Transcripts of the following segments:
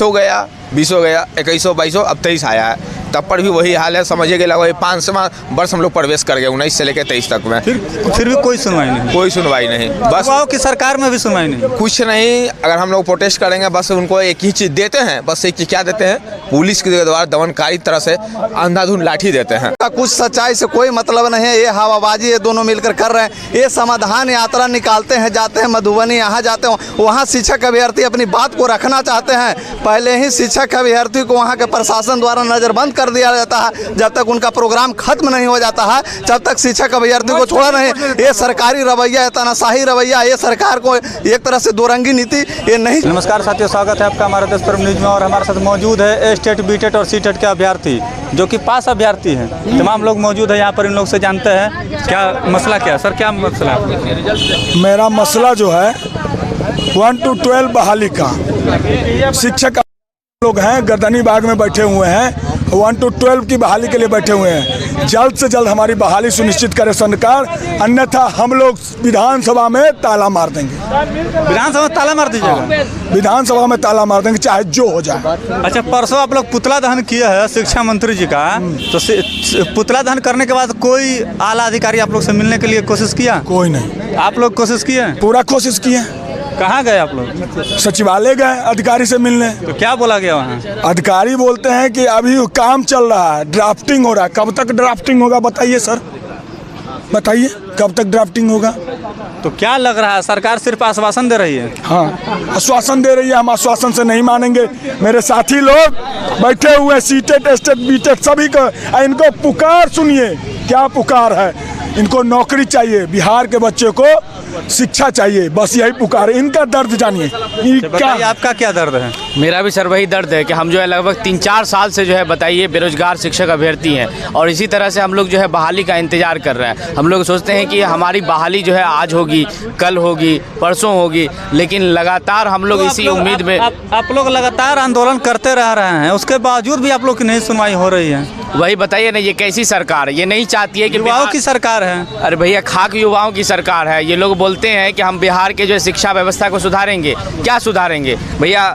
हो गया, 20 हो गया, 2100, 2200, अब 23 आया है, तब पर भी वही हाल है। समझिए कि लगभग 5वां वर्ष हम लोग प्रवेश कर गए 19 से लेकर 23 तक में, फिर भी कोई सुनवाई नहीं। कोई सुनवाई नहीं। बस की सरकार में भी सुनवाई नहीं, कुछ नहीं। अगर हम लोग प्रोटेस्ट करेंगे बस उनको एक ही चीज़ देते हैं, बस एक चीज़ क्या देते हैं, पुलिस के द्वारा दमनकारी तरह से अंधाधुंध लाठी देते हैं। कुछ सच्चाई से कोई मतलब नहीं है, ये हवाबाजी ये दोनों मिलकर कर रहे हैं। ये समाधान यात्रा निकालते हैं, जाते हैं मधुबनी, यहाँ जाते हैं, वहाँ शिक्षक अभ्यर्थी अपनी बात को रखना चाहते हैं। पहले ही शिक्षक अभ्यर्थी को वहाँ के प्रशासन द्वारा नज़रबंद कर दिया जाता है। जब तक उनका प्रोग्राम खत्म नहीं हो जाता है, जब तक शिक्षक अभ्यर्थी को छोड़ा नहीं। ये सरकारी रवैया, तानाशाही रवैया, ये सरकार को एक तरह से दोरंगी नीति ये नहीं। नमस्कार साथियों, स्वागत है आपका हमारे देशप्रेम न्यूज में। और हमारे साथ मौजूद है स्टेट, बीटेट और सीटेट के अभ्यर्थी, जो कि पास अभ्यर्थी हैं। तमाम लोग मौजूद है यहाँ पर, इन लोग से जानते हैं क्या मसला क्या है। सर, क्या मसला है? मेरा मसला जो है 1 to 12 बहाली का, शिक्षक लोग हैं गर्दनी बाग में बैठे हुए हैं, 1 to 12 की बहाली के लिए बैठे हुए हैं। जल्द से जल्द हमारी बहाली सुनिश्चित करे सरकार, अन्यथा हम लोग विधानसभा में ताला मार देंगे। विधानसभा में ताला मार दीजिएगा? विधानसभा में ताला मार देंगे, चाहे जो हो जाए। अच्छा, परसों आप लोग पुतला दहन किए हैं शिक्षा मंत्री जी का, तो पुतला दहन करने के बाद कोई आला अधिकारी आप लोग से मिलने के लिए कोशिश किया? कोई नहीं। आप लोग कोशिश किए? पूरा कोशिश किए। कहाँ गए आप लोग? सचिवालय गए अधिकारी से मिलने। तो क्या बोला गया वहाँ? अधिकारी बोलते हैं कि अभी काम चल रहा है, ड्राफ्टिंग हो रहा है। कब तक ड्राफ्टिंग होगा बताइए सर, बताइए कब तक ड्राफ्टिंग होगा? तो क्या लग रहा है, सरकार सिर्फ आश्वासन दे रही है? हाँ, आश्वासन दे रही है, हम आश्वासन से नहीं मानेंगे। मेरे साथी लोग बैठे हुए हैं, सीटेट, स्टेट, बीटेट, सभी को, इनको पुकार सुनिए, क्या पुकार है। इनको नौकरी चाहिए, बिहार के बच्चे को शिक्षा चाहिए, बस यही पुकार है। इनका दर्द जानिए। आपका क्या दर्द है? मेरा भी सर वही दर्द है कि हम जो है लगभग 3-4 साल से जो है बताइए बेरोजगार शिक्षक अभ्यर्थी हैं, और इसी तरह से हम लोग जो है बहाली का इंतजार कर रहे हैं। हम लोग सोचते हैं कि हमारी बहाली जो है आज होगी, कल होगी, परसों होगी, लेकिन लगातार हम लोग इसी उम्मीद में आप लोग लगातार आंदोलन करते रह रहे हैं, उसके बावजूद भी आप लोग की नहीं सुनवाई हो रही है। वही बताइए ना, ये कैसी सरकार है? ये नहीं चाहती है कि युवाओं की सरकार है। अरे भैया, खाक युवाओं की सरकार है। ये लोग बोलते हैं कि हम बिहार के जो है शिक्षा व्यवस्था को सुधारेंगे। क्या सुधारेंगे भैया?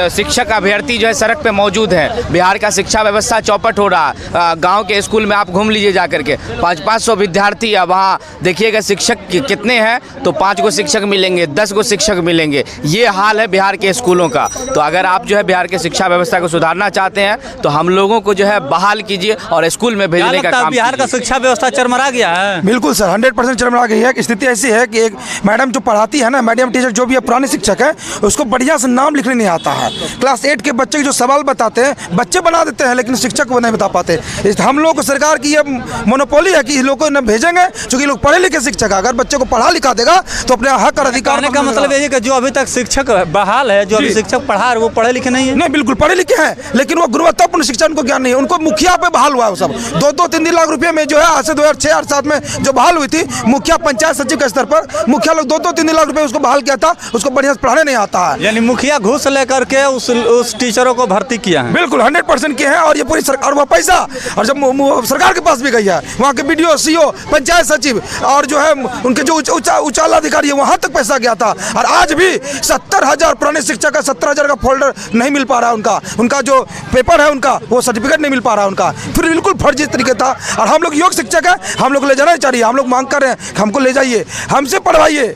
शिक्षक अभ्यर्थी जो है सड़क पे मौजूद है, बिहार का शिक्षा व्यवस्था चौपट हो रहा है। गांव के स्कूल में आप घूम लीजिए जा करके, 500-500 विद्यार्थी, अब वहाँ देखिएगा शिक्षक कितने हैं, तो 5 गो शिक्षक मिलेंगे, 10 गो शिक्षक मिलेंगे। ये हाल है बिहार के स्कूलों का। तो अगर आप जो है बिहार के शिक्षा व्यवस्था को सुधारना चाहते हैं तो हम लोगों को जो है बहाल कीजिए और स्कूल में भेजने का काम। बिहार का शिक्षा व्यवस्था चरमरा गया है? बिल्कुल सर, 100% चरमरा गई है। स्थिति ऐसी है कि एक मैडम जो पढ़ाती है ना, मैडम टीचर जो भी है, पुराने शिक्षक है, उसको बढ़िया से नाम लिखने नहीं आता है। क्लास 8 के बच्चे जो सवाल बताते हैं, बच्चे बना देते हैं, लेकिन शिक्षक वो नहीं बता पाते। हम लोग को सरकार की ये मोनोपोली है कि लोग को न भेजेंगे, क्योंकि लोग पढ़े लिखे शिक्षक है। अगर बच्चे को पढ़ा लिखा देगा तो अपने हक और अधिकार का मतलब ये है कि जो अभी तक शिक्षक बहाल है, जो अभी शिक्षक पढ़ा है, वो पढ़े लिखे नहीं है? नहीं, बिल्कुल पढ़े लिखे हैं, लेकिन वो गुणवत्तापूर्ण शिक्षा उनको ज्ञान नहीं है। उनको मुखिया पे बहाल हुआ है। सब 2-3 लाख रुपए में जो है आज से 2006-2007 में जो बहाल हुई थी, मुखिया पंचायत सचिव के स्तर पर मुखिया लोग 2-3 लाख रुपए उसको बहाल किया था। उसको बढ़िया से पढ़ाने नहीं आता है। यानी मुखिया घूस लेकर के उस टीचरों को भर्ती किया है? बिल्कुल 100% किए हैं। और ये पूरी सरकार, वह पैसा और जब सरकार के पास भी गई है, वहाँ के BDO, CO, पंचायत सचिव और जो है उनके जो उच्चाला अधिकारी है, वहाँ तक पैसा गया था। और आज भी 70,000 पुराने शिक्षक का 70,000 का फोल्डर नहीं मिल पा रहा है। उनका जो पेपर है, उनका वो सर्टिफिकेट नहीं मिल पा रहा है उनका। फिर बिल्कुल फर्जी तरीके था। और हम लोग योग शिक्षक है, हम लोग ले जाना चाहिए। हम लोग मांग कर रहे हैं, हमको ले जाइए, हमसे पढ़वाइए,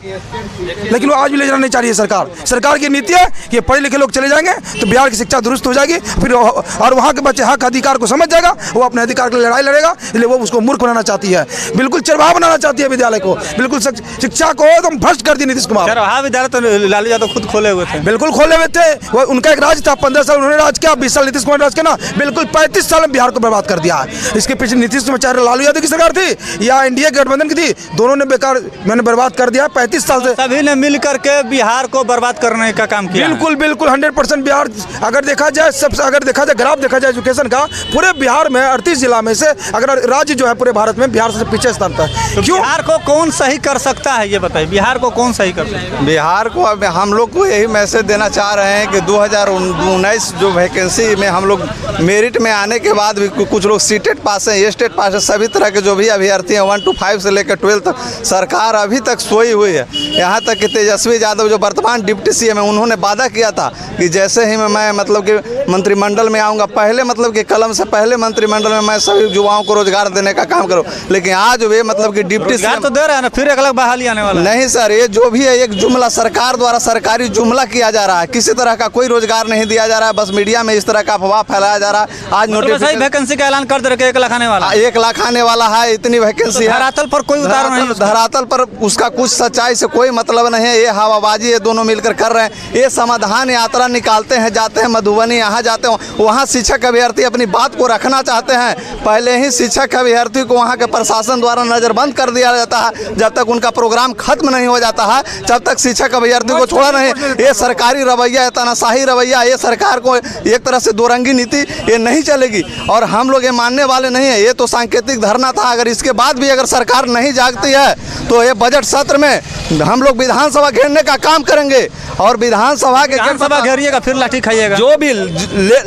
लेकिन वो आज भी ले जाना नहीं चाह रही है सरकार। सरकार की नीति है कि पढ़े लिखे लोग चले जाएंगे तो बिहार की शिक्षा दुरुस्त हो जाएगी। फिर और वहाँ के बच्चे हक अधिकार को समझ जाएगा, वो अपने अधिकार के लिए लड़ाई लड़ेगा। इसलिए वो उसको मूर्ख बनाना चाहती है, बिल्कुल चरवाहा बनाना चाहती है विद्यालय को, बिल्कुल शिक्षा को एकदम भ्रष्ट कर दी नीतीश कुमार। चरवाहा विद्यालय तो लालू यादव खुद खोले हुए थे। बिल्कुल खोले हुए थे, वो उनका एक राज था। 15 साल उन्होंने राज किया, 20 साल नीतीश कुमार राज किया ना। बिल्कुल 35 साल में बिहार को बर्बाद कर दिया है। इसके पीछे नीतीश कुमार, चाहे लालू यादव की सरकार थी या इंडिया गठबंधन की थी, दोनों ने बेकार मैंने बर्बाद कर दिया 35 साल से। सभी ने मिल करके बिहार को बर्बाद करने का काम किया। बिल्कुल 100% बिहार, अगर देखा जाए सबसे, अगर देखा जाए ग्राफ देखा जाए एजुकेशन का, पूरे बिहार में 38 जिला में से अगर राज्य जो है पूरे भारत में बिहार से पीछे स्थान पर है। तो क्यों? बिहार को कौन सही कर सकता है, ये बताइए, बिहार को कौन सही कर सकता है? बिहार को अब हम लोग को यही मैसेज देना चाह रहे हैं कि 2019 जो वैकेंसी में हम लोग मेरिट में आने के बाद भी कुछ लोग सीटेट पास हैं, स्टेट पास है, सभी तरह के जो भी अभ्यर्थी है 1 to 5 से लेकर 12 तक सरकार अभी तक सोई हुई है। यहाँ तक कि तेजस्वी यादव जो वर्तमान डिप्टी सीएम है उन्होंने वादा किया था कि जैसे ही मैं मतलब कि मंत्रिमंडल में आऊँगा पहले मतलब कि कलम से पहले मंत्रिमंडल में मैं सभी युवाओं को रोजगार देने का काम करूँ, लेकिन आज वे मतलब कि डिप्टी सीएम तो दे रहे हैं ना, फिर एक अलग बहाली आने वाला नहीं सर, ये जो भी है एक जुमला सरकार द्वारा सरकारी जुमला किया जा रहा है। किसी तरह का कोई रोजगार नहीं दिया जा रहा है, बस मीडिया में इस तरह का अफवाह फैलाया जा रहा है। आज नोटिफिकेशन वैकेंसी का ऐलान कर दे रहे 1 लाख आने वाला, 1 लाख आने वाला है, इतनी वैकेंसी है। धरातल पर कोई उतार नहीं, धरातल पर उसका कुछ सच्चाई से कोई मतलब नहीं है। ये हवाबाजी ये दोनों मिलकर कर रहे हैं। ये समाधान यात्रा निकालते हैं, जाते हैं मधुबनी, यहाँ जाते हैं वहाँ शिक्षक अभ्यर्थी अपनी बात को रखना चाहते हैं। पहले ही शिक्षक अभ्यर्थी को वहाँ के प्रशासन द्वारा नज़रबंद कर दिया जाता है। जब तक उनका प्रोग्राम खत्म नहीं हो जाता है जब तक शिक्षक अभ्यर्थी को छोड़ा नहीं। ये सरकारी रवैया, ये तानाशाही रवैया, ये सरकार को एक तरह से दोरंगी नीति ये नहीं चलेगी और हम लोग ये मानने वाले नहीं है। ये तो सांकेतिक धरना था। अगर इसके बाद भी अगर सरकार नहीं जागती है तो ये बजट सत्र में हम लोग विधानसभा घेरने का काम करेंगे और विधानसभा घेरिएगा फिर लाठी खाइएगा, जो भी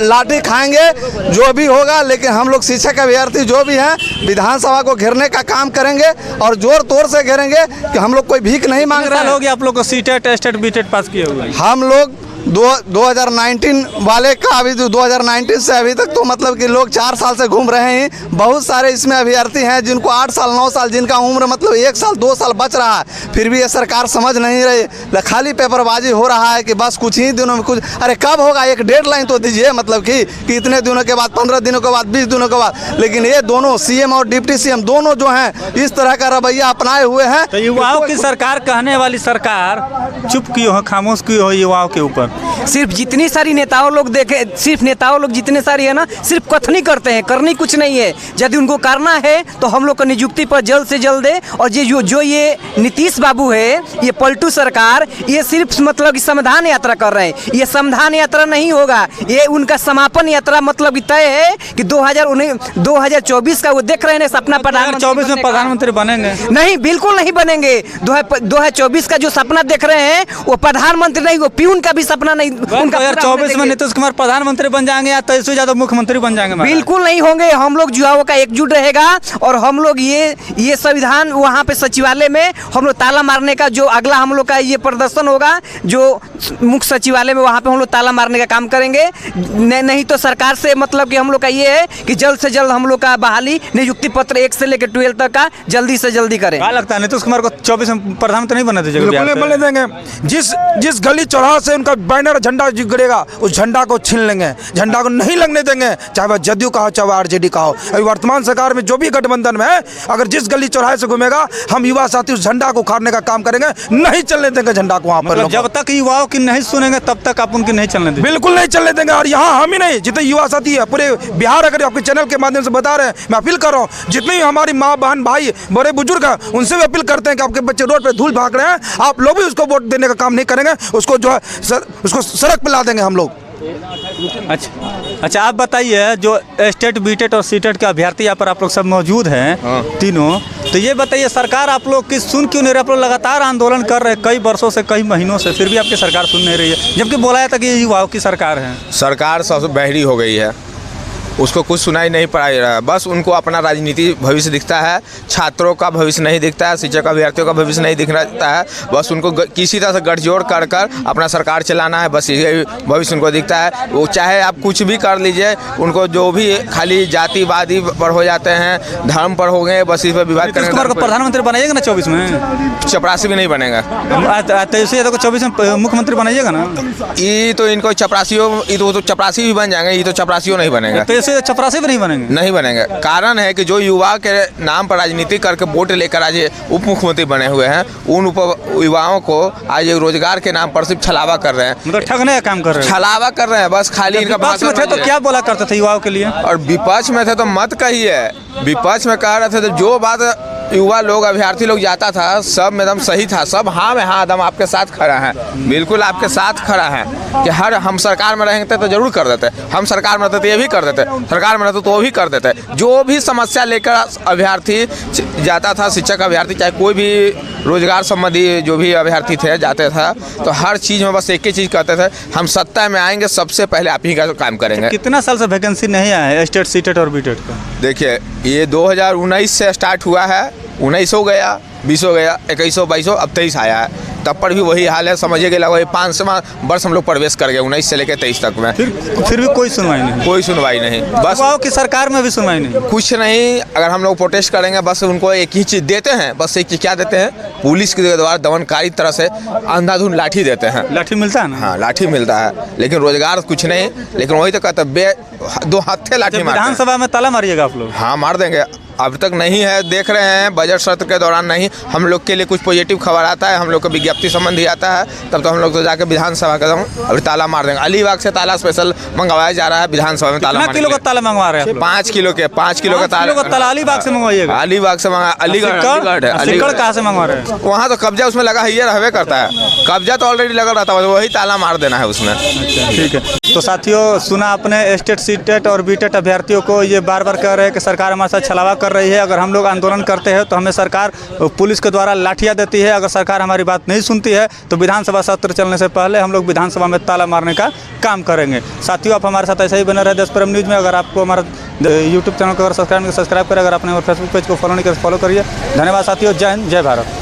लाठी खाएंगे जो भी होगा, लेकिन हम लोग शिक्षक अभ्यर्थी जो भी हैं विधानसभा को घेरने का काम करेंगे और जोर तोड़ से घेरेंगे कि हम लोग कोई भीख नहीं मांग रहे हैं। आप लोग को सीटेट टेस्टेड बीटेट पास किए हुए हम लोग 2019 वाले का अभी 2019 से अभी तक तो मतलब कि लोग 4 साल से घूम रहे हैं। बहुत सारे इसमें अभ्यर्थी हैं जिनको 8 साल 9 साल जिनका उम्र मतलब 1 साल 2 साल बच रहा है, फिर भी ये सरकार समझ नहीं रही। खाली पेपरबाजी हो रहा है कि बस कुछ ही दिनों में कुछ, अरे कब होगा एक डेडलाइन तो दीजिए, मतलब कि इतने दिनों के बाद, 15 दिनों के बाद, 20 दिनों के बाद। लेकिन ये दोनों सीएम और डिप्टी सीएम दोनों जो हैं इस तरह का रवैया अपनाए हुए हैं। तो युवाओं की सरकार कहने वाली सरकार चुप क्यों है, खामोश क्यों है युवाओं के ऊपर? सिर्फ जितनी सारी नेताओं लोग देखे, सिर्फ नेताओं लोग जितने सारी है ना सिर्फ कथनी करते हैं, करनी कुछ नहीं है। यदि उनको करना है तो हम लोग को नियुक्ति पर जल्द से जल्द दे। और जो ये नीतीश बाबू है, ये पलटू सरकार, ये सिर्फ मतलब समाधान यात्रा कर रहे हैं। ये समाधान यात्रा नहीं होगा, ये उनका समापन यात्रा मतलब तय है कि 2024 का वो देख रहे हैं सपना। 2024 में प्रधानमंत्री बनेंगे? नहीं, बिल्कुल नहीं बनेंगे। 2024 का जो सपना देख रहे हैं वो प्रधानमंत्री नहीं, वो प्यून का भी सपना नहीं। उनका 2024 में नीतीश कुमार प्रधानमंत्री बन जाएंगे या तेजस्वी यादव मुख्यमंत्री बन जाएंगे? बिल्कुल नहीं होंगे। हम लोग युवाओं का एकजुट रहेगा और हम लोग ये संविधान वहाँ पे सचिवालय में हम लोग ताला मारने का जो अगला हम लोग का ये प्रदर्शन होगा, जो मुख्य सचिवालय में वहाँ पे हम लोग ताला मारने का काम करेंगे। नहीं तो सरकार से मतलब कि हम लोग का ये है कि जल्द से जल्द हम लोग का बहाली नियुक्ति पत्र 1 से लेकर 12 तक का जल्दी से जल्दी करें। क्या लगता है नीतीश कुमार को 24 में प्रधानमंत्री नहीं बनने दीजिएगा? बने देंगे। जिस गली चौराहा से उनका बैनर झंडा गिरेगा उस झंडा को छीन लेंगे, झंडा को नहीं लगने देंगे, चाहे वह जदयू का हो चाहे वह आरजेडी का हो। अभी वर्तमान सरकार में जो भी गठबंधन में है, अगर जिस गली चौराहे से घूमेगा हम युवा साथी उस झंडा को उखाड़ने का काम करेंगे, नहीं चलने देंगे झंडा को वहाँ पर। जब तक युवाओं की नहीं सुनेंगे तब तक आप उनकी नहीं चलने देंगे? बिल्कुल नहीं चलने देंगे। और यहाँ हम ही नहीं, जितने युवा साथी है पूरे बिहार, अगर आपके चैनल के माध्यम से बता रहे हैं, मैं अपील कर रहा हूँ जितने हमारी माँ बहन भाई बड़े बुजुर्ग हैं उनसे भी अपील करते हैं कि आपके बच्चे रोड पे धूल भाग रहे हैं, आप लोग भी उसको वोट देने का काम नहीं करेंगे, उसको जो है उसको सड़क पे ला देंगे हम लोग। अच्छा आप बताइए, जो स्टेट बीटेट और सीटेट के अभ्यर्थी यहाँ पर आप लोग सब मौजूद हैं तीनों, तो ये बताइए सरकार आप लोग की सुन क्यों नहीं रही? आप लोग लगातार आंदोलन कर रहे हैं कई वर्षों से, कई महीनों से, फिर भी आपकी सरकार सुन नहीं रही है, जबकि बोला था कि ये युवाओं की सरकार है। सरकार सबसे बहरी हो गई है, उसको कुछ सुनाई नहीं पड़ा रहा है। बस उनको अपना राजनीति भविष्य दिखता है, छात्रों का भविष्य नहीं दिखता है, शिक्षक अभ्यर्थियों का भविष्य नहीं दिखता है। बस उनको किसी तरह से गठजोड़ कर अपना सरकार चलाना है, बस यही भविष्य उनको दिखता है। वो चाहे आप कुछ भी कर लीजिए, उनको जो भी खाली जातिवादी पर हो जाते हैं, धर्म पर हो गए, बस इस पर विवाद करेंगे। प्रधानमंत्री बनाइएगा ना 24 में? चपरासी भी नहीं बनेगा। तेजस्वी यादव को 24 में मुख्यमंत्री बनाइएगा ना? ये तो इनको चपरासी भी बन जाएंगे, ये तो चपरासियों नहीं बनेगा। चपरासी भी नहीं बनेंगे? नहीं बनेंगे। कारण है कि जो युवा के नाम पर राजनीति करके वोट लेकर आज उप मुख्यमंत्री बने हुए हैं, उन युवाओं को आज रोजगार के नाम पर सिर्फ छलावा कर रहे हैं, मतलब ठगने का काम कर रहे हैं, छलावा कर रहे हैं। बस खाली इनका विपक्ष में थे तो क्या बोला करते थे युवाओं के लिए, और विपक्ष में थे तो मत कहिए। विपक्ष में कह रहे थे तो जो बात युवा लोग अभ्यर्थी लोग जाता था सब एकदम सही था, सब हाँ में हाँ, एकदम आपके साथ खड़ा है, बिल्कुल आपके साथ खड़ा है कि हर हम सरकार में रहते तो जरूर कर देते, हम सरकार में रहते तो ये भी कर देते, सरकार में रहते तो वो भी कर देते। जो भी समस्या लेकर अभ्यर्थी जाता था, शिक्षक अभ्यर्थी चाहे कोई भी रोजगार संबंधी जो भी अभ्यर्थी थे जाते था, तो हर चीज़ में बस एक ही चीज़ कहते थे, हम सत्ता में आएंगे सबसे पहले आप ही का काम करेंगे। कितना साल से वैकेंसी नहीं आया है स्टेट सीटेट और बीटेट का? देखिए ये 2019 से स्टार्ट हुआ है, 19 हो गया, 20 हो गया, 21 22 अब 23 आया है, तब पर भी वही हाल है। समझिए कि लगभग 5 वर्ष हम लोग प्रवेश कर गए 19 से लेकर 23 तक में, फिर भी कोई सुनवाई नहीं, कोई सुनवाई नहीं। बस युवाओं की सरकार में भी सुनवाई नहीं। कुछ नहीं, अगर हम लोग प्रोटेस्ट करेंगे बस उनको एक ही चीज़ देते हैं, बस एक चीज़ क्या देते हैं, पुलिस के द्वारा दमनकारी तरह से अंधाधुंध लाठी देते हैं। लाठी मिलता है ना? हाँ, लाठी मिलता है, लेकिन रोजगार कुछ नहीं। लेकिन वही तो कहते हैं, 2 हाथे लाठी मारते हैं। विधानसभा में ताला मारिएगा आप लोग? हाँ, मार देंगे। अब तक नहीं है, देख रहे हैं बजट सत्र के दौरान नहीं, हम लोग के लिए कुछ पॉजिटिव खबर आता है, हम लोग को विज्ञप्ति संबंधी आता है, तब तो हम लोग तो जाके विधानसभा का अभी ताला मार देंगे। अलीबाग से ताला स्पेशल मंगवाया जा रहा है, विधानसभा में ताला। कितना किलो का ताला मंगवा रहे हैं? 5 किलो का ताला अलीबाग से मंगवाइएगा? अलीबाग से मंगा, अलीगढ़ सिक्कड़ कहाँ से मंगवा रहे हैं? वहाँ तो कब्जा उसमें लगा ही रहवे करता है, कब्जा तो ऑलरेडी लगा रहता है, वही ताला मार देना है उसमें। ठीक है। तो साथियों, सुना आपने, एस्टेट, सीटेट और बीटेट अभ्यर्थियों को ये बार बार कह रहे हैं कि सरकार हमारे साथ छलावा कर रही है, अगर हम लोग आंदोलन करते हैं तो हमें सरकार पुलिस के द्वारा लाठियां देती है, अगर सरकार हमारी बात नहीं सुनती है तो विधानसभा सत्र चलने से पहले हम लोग विधानसभा में ताला मारने का काम करेंगे। साथियों, आप हमारे साथ ऐसे ही बने रहे देश प्रेम न्यूज़ में। अगर आपको हमारा यूट्यूब चैनल को अगर सब्सक्राइब करें, अगर आपने हमारे फेसबुक पेज को फॉलो नहीं किया तो फॉलो करिए। धन्यवाद साथियों, जय हिंद, जय भारत।